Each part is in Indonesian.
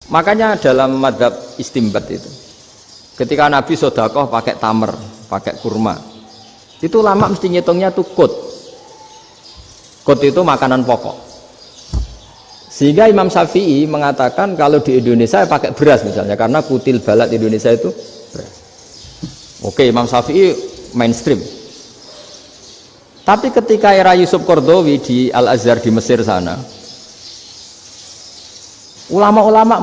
Makanya dalam madzhab istimbat itu, ketika Nabi sedekah pakai tamer, pakai kurma, itu ulama mesti ngitungnya tuh kut. Kut itu makanan pokok. Sehingga Imam Syafi'i mengatakan kalau di Indonesia pakai beras misalnya, karena kutil balad Indonesia itu beras. Oke, Imam Syafi'i mainstream. Tapi ketika era Yusuf Qaradawi di Al-Azhar di Mesir sana, ulama-ulama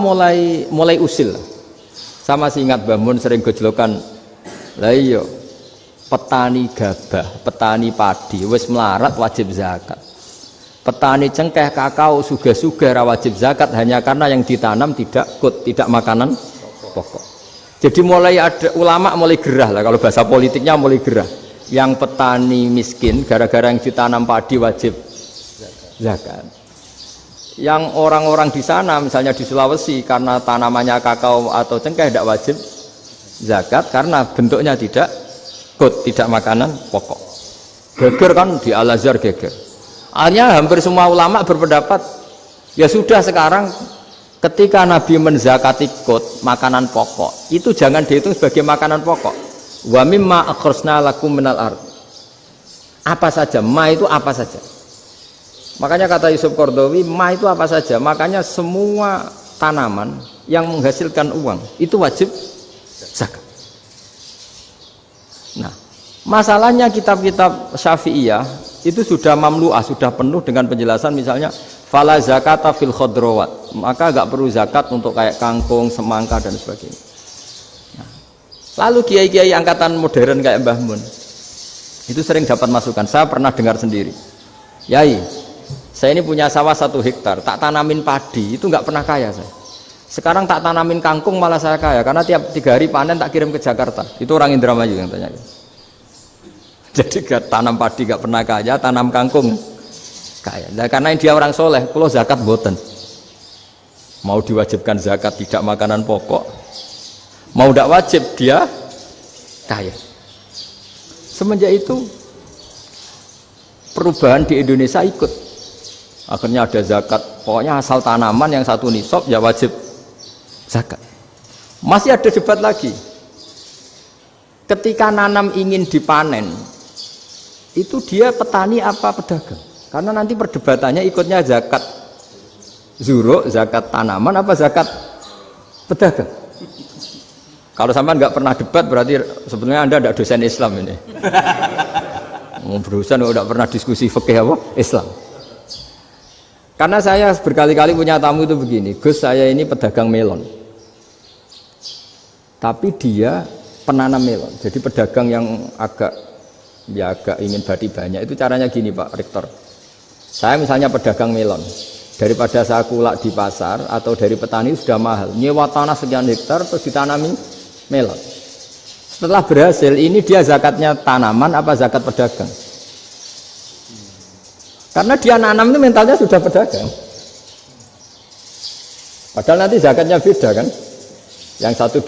mulai usil. Sama sih ingat Mbah Mun sering gojlokan, lah iya petani gabah, petani padi wis melarat wajib zakat. Petani cengkeh, kakao, suga-suga wajib zakat hanya karena yang ditanam tidak kut, tidak makanan pokok. Jadi mulai ada ulama mulai gerah lah, kalau bahasa politiknya mulai gerah. Yang petani miskin gara-gara yang ditanam padi wajib zakat. Yang orang-orang di sana misalnya di Sulawesi karena tanamannya kakao atau cengkeh tidak wajib zakat karena bentuknya tidak kut, tidak makanan pokok. Geger kan di Al-Azhar geger. Akhirnya hampir semua ulama berpendapat ya sudah sekarang ketika Nabi menzakati kut makanan pokok itu jangan dihitung sebagai makanan pokok. Wa mimma akhrajna lakum minal ard. Apa saja, ma itu apa saja. Makanya kata Yusuf Qaradawi, ma itu apa saja. Makanya semua tanaman yang menghasilkan uang itu wajib zakat. Nah, masalahnya kitab-kitab Syafi'iyah itu sudah mamlu'ah, sudah penuh dengan penjelasan misalnya fala zakata fil khadrawat, maka enggak perlu zakat untuk kayak kangkung, semangka dan sebagainya. Nah, lalu kiai-kiai angkatan modern kayak Mbah Mun itu sering dapat masukan. Saya pernah dengar sendiri, Yai, saya ini punya sawah 1 hektar, tak tanamin padi itu enggak pernah kaya saya. Sekarang tak tanamin kangkung malah saya kaya karena tiap 3 hari panen tak kirim ke Jakarta. Itu orang Indramayu yang tanya. Jadi tanam padi gak pernah kaya, tanam kangkung kaya. Nah, karena dia orang soleh, kalau zakat boten. Mau diwajibkan zakat tidak makanan pokok, mau tidak wajib dia kaya. Semenjak itu perubahan di Indonesia ikut. Akhirnya ada zakat, pokoknya asal tanaman yang 1 nisab ya wajib zakat. Masih ada debat lagi. Ketika nanam ingin dipanen, itu dia petani apa pedagang? Karena nanti perdebatannya ikutnya zakat zuruk, zakat tanaman apa zakat pedagang. Kalau sampean nggak pernah debat berarti sebenarnya Anda tidak dosen Islam ini. Mau berusaha nggak pernah diskusi fikih apa Islam. Karena saya berkali-kali punya tamu itu begini, Gus saya ini pedagang melon, tapi dia penanam melon, jadi pedagang yang agak ingin badi banyak. Itu caranya gini Pak Rektor, saya misalnya pedagang melon, daripada saya kulak di pasar atau dari petani sudah mahal, nyewa tanah sekian hektar terus ditanami melon. Setelah berhasil ini dia zakatnya tanaman apa zakat pedagang? Karena dia nanam itu mentalnya sudah pedagang, padahal nanti zakatnya beda kan, yang 1,2%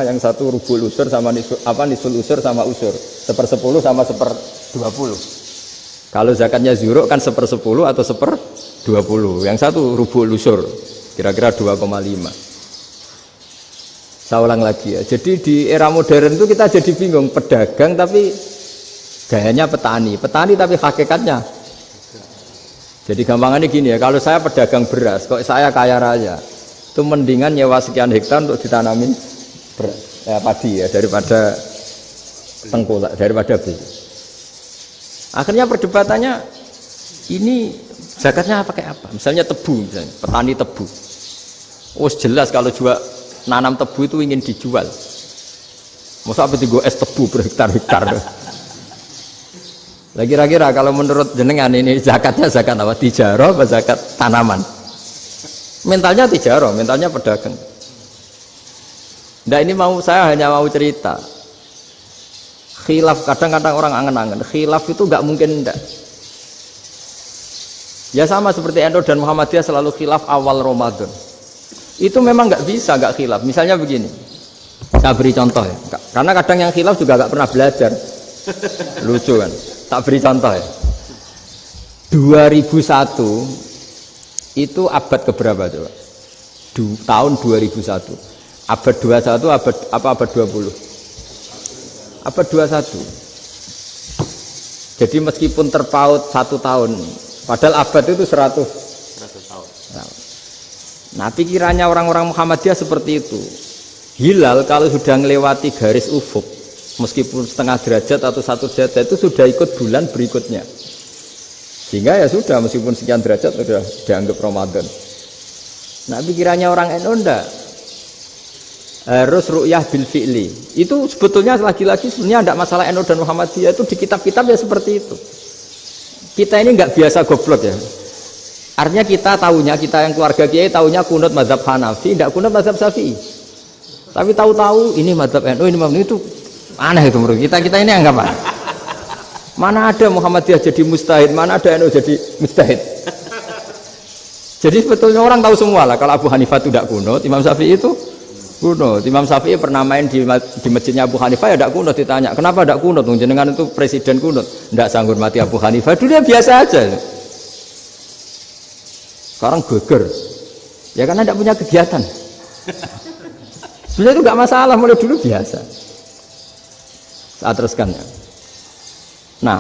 yang satu rubul usur sama nisul usur sama usur 1/10 sama 1/20. Kalau zakatnya zuruk kan 1/10 atau 1/20, yang satu rubul usur kira-kira 2,5. Saya ulang lagi ya, jadi di era modern itu kita jadi bingung, pedagang tapi gayanya petani tapi hakikatnya. Jadi gampangannya gini ya, kalau saya pedagang beras kok saya kaya raya, itu mendingan nyewa sekian hektar untuk ditanamin padi ya daripada tengkulak, daripada beli. Akhirnya perdebatannya ini zakatnya pakai apa? Misalnya tebu, misalnya petani tebu. Oh jelas kalau jual nanam tebu itu ingin dijual. Masa apa tiga es tebu berhektar-hektar? Lah kira-kira kalau menurut jenengan ini zakatnya zakat apa? Tijarah apa zakat tanaman? Mentalnya tijarah, mentalnya pedagang. Nah ini saya hanya mau cerita. Khilaf, kadang-kadang orang angen-angen. Khilaf itu nggak mungkin enggak. Ya sama seperti NU dan Muhammadiyah selalu khilaf awal Ramadan. Itu memang nggak bisa nggak khilaf. Misalnya begini, saya beri contoh ya. Karena kadang yang khilaf juga nggak pernah belajar. Lucu kan? Tak beri contoh ya. 2001 itu abad keberapa coba? tahun 2001. Abad 21 abad 20? Abad 21. Jadi meskipun terpaut 1 tahun, padahal abad itu 100 tahun. Nah, pikirannya orang-orang Muhammadiyah seperti itu. Hilal kalau sudah melewati garis ufuk, meskipun setengah derajat atau 1 derajat itu sudah ikut bulan berikutnya. Sehingga ya sudah, meskipun sekian derajat sudah dianggap Ramadan. Nah, pikirannya orang NU enggak. Harus ru'yah bil fi'li. Itu sebetulnya lagi-lagi sebenarnya enggak masalah NU dan Muhammadiyah, itu di kitab-kitab ya seperti itu. Kita ini enggak biasa goblok ya. Artinya kita yang keluarga kiai tahunya kunut mazhab Hanafi, enggak kunut mazhab Syafi'i. Tapi tahu-tahu ini mazhab NU, ini mazhab itu aneh itu menurut kita ini anggap apa? Mana ada Muhammadiyah jadi mustahid, mana ada NU jadi mustahid. Jadi sebetulnya orang tahu semua lah kalau Abu Hanifah itu tidak kunut, Imam Syafi'i itu kunut. Imam Syafi'i pernah main di masjidnya Abu Hanifah ya tidak kunut, ditanya kenapa tidak kunut? Jenengan itu presiden kunut, tidak sanggup mati Abu Hanifah. Dulu biasa aja. Sekarang geger, ya karena tidak punya kegiatan. Sebenarnya itu nggak masalah, mulai dulu biasa. Saya teruskan ya. Nah,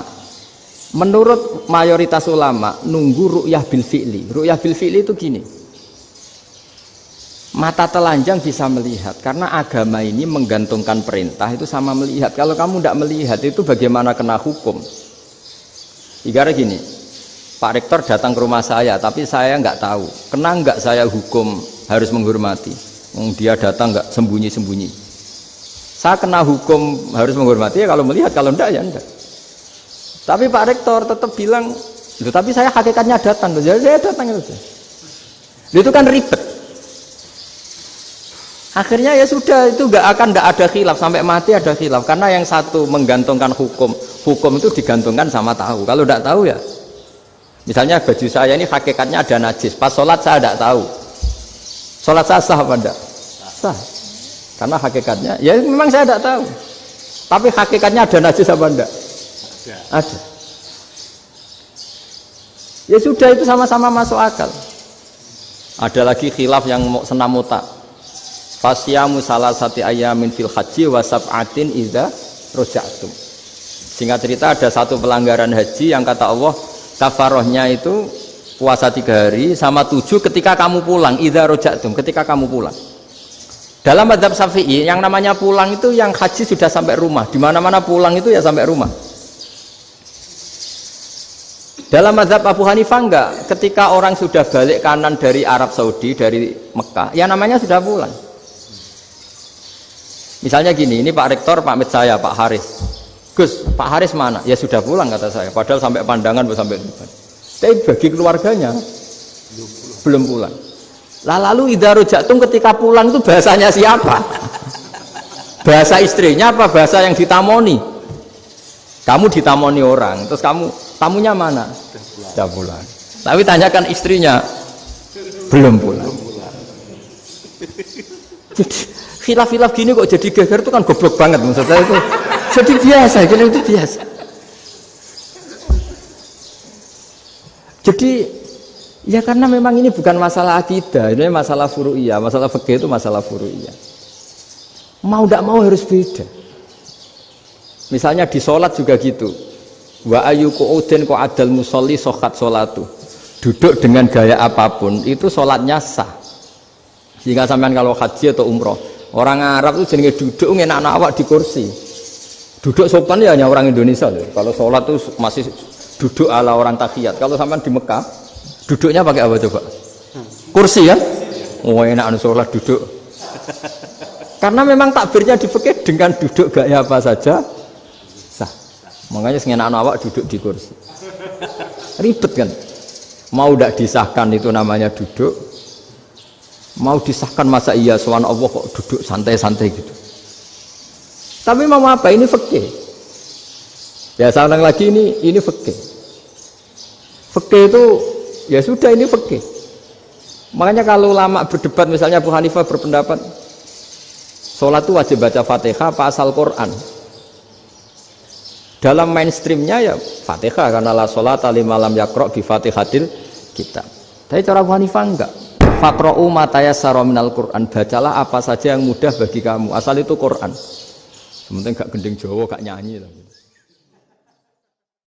menurut mayoritas ulama nunggu ru'yah bil fi'li. Ru'yah bil fi'li itu gini. Mata telanjang bisa melihat karena agama ini menggantungkan perintah itu sama melihat. Kalau kamu tidak melihat itu bagaimana kena hukum? Ibarat gini, Pak Rektor datang ke rumah saya tapi saya nggak tahu. Kena nggak saya hukum harus menghormati? Dia datang nggak sembunyi-sembunyi. Saya kena hukum harus menghormati ya kalau melihat, kalau enggak ya enggak. Tapi Pak Rektor tetap bilang, tapi saya hakikatnya datang, jadi saya datang itu. Itu kan ribet. Akhirnya ya sudah, itu enggak ada khilaf sampai mati ada khilaf karena yang satu menggantungkan hukum itu digantungkan sama tahu. Kalau enggak tahu ya, misalnya baju saya ini hakikatnya ada najis, pas sholat saya enggak tahu. Sholat saya sah apa enggak? Sah. Karena hakikatnya, ya memang saya tidak tahu. Tapi hakikatnya ada najis apa enggak? Ada. Ya sudah, itu sama-sama masuk akal. Ada lagi khilaf yang senam otak. Fasyamu salasati ayamin fil haji wa sab'atin idza raja'tum. Singkat cerita ada satu pelanggaran haji yang kata Allah kafarohnya itu puasa 3 hari sama 7 ketika kamu pulang, idza raja'tum, ketika kamu pulang. Dalam mazhab Syafi'i yang namanya pulang itu yang haji sudah sampai rumah. Di mana-mana pulang itu ya sampai rumah. Dalam mazhab Abu Hanifah enggak, ketika orang sudah balik kanan dari Arab Saudi, dari Mekah, ya namanya sudah pulang. Misalnya gini, ini Pak Rektor pamit saya, Pak Haris. Gus, Pak Haris mana? Ya sudah pulang kata saya, padahal sampai pandangan sampai depan. Tapi bagi keluarganya belum pulang. Lalu idza raja'tum ketika pulang itu bahasanya siapa? Bahasa istrinya apa bahasa yang ditamoni? Kamu ditamoni orang, terus tamunya mana? Sudah pulang. Tapi tanyakan istrinya, belum pulang. Jadi khilaf-khilaf gini kok jadi geger itu kan goblok banget maksud saya itu. Jadi biasa, itu biasa. Jadi ya karena memang ini bukan masalah akidah, ini masalah furu'iyah, masalah fikih itu masalah furu'iyah. Mau tidak mau harus beda. Misalnya di sholat juga gitu. Wa ayyuqu'udin qu'adal musolli sokhat sholatu. Duduk dengan gaya apapun itu sholatnya sah. Jika sampean kalau haji atau umroh, orang Arab itu jenenge duduk ngenak awak di kursi. Duduk sopan ya hanya orang Indonesia loh. Kalau sholat itu masih duduk ala orang tahiyat. Kalau sampean di Mekah, duduknya pakai apa coba? Kursi ya? Oh enak sholat duduk. Karena memang takbirnya di fikih dengan duduk gaya apa saja sah. Makanya sengenak awak duduk di kursi. Ribet kan? Mau tidak disahkan itu namanya duduk. Mau disahkan masa iya sowan Allah kok duduk santai-santai gitu. Tapi mau apa? Ini fikih. Ya saya ulang lagi ini fikih. Fikih itu ya sudah ini fikih. Makanya kalau ulama berdebat misalnya Abu Hanifah berpendapat sholat itu wajib baca Fatihah apa asal Quran. Dalam mainstreamnya ya Fatihah karena la sholat liman lam yaqra bi Fatihatil kitab. Tapi cara Abu Hanifah enggak. Faqra'u ma tayassara minal Qur'an, bacalah apa saja yang mudah bagi kamu. Asal itu Quran. Sementing gak gending Jawa, gak nyanyi.